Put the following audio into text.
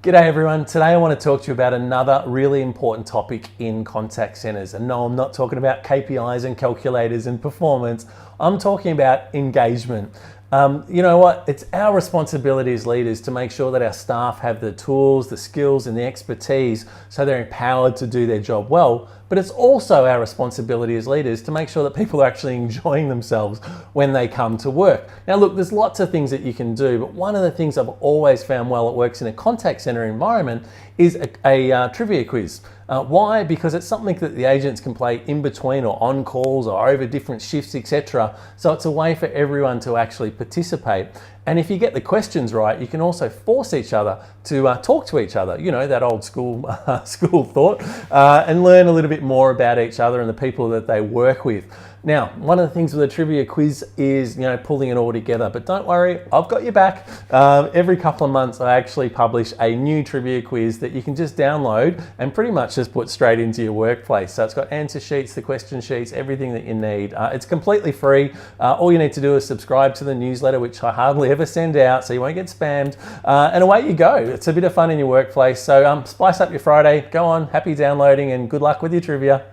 G'day everyone. Today I want to talk to you about another really important topic in contact centers. And no, I'm not talking about KPIs and calculators and performance. I'm talking about engagement. You know what? It's our responsibility as leaders to make sure that our staff have the tools, the skills, and the expertise so they're empowered to do their job well. But it's also our responsibility as leaders to make sure that people are actually enjoying themselves when they come to work. Now look, there's lots of things that you can do, but one of the things I've always found well it works in a contact center environment is a trivia quiz. Why? Because it's something that the agents can play in between or on calls or over different shifts, etc. So it's a way for everyone to actually participate. And if you get the questions right, you can also force each other to talk to each other, you know, that old school thought, and learn a little bit more about each other and the people that they work with. Now, one of the things with a trivia quiz is, you know, pulling it all together, but don't worry, I've got your back. Every couple of months, I actually publish a new trivia quiz that you can just download and pretty much just put straight into your workplace. So it's got answer sheets, the question sheets, everything that you need. It's completely free. All you need to do is subscribe to the newsletter, which I hardly ever send out, so you won't get spammed, and away you go. It's a bit of fun in your workplace. So spice up your Friday, go on, happy downloading, and good luck with your trivia.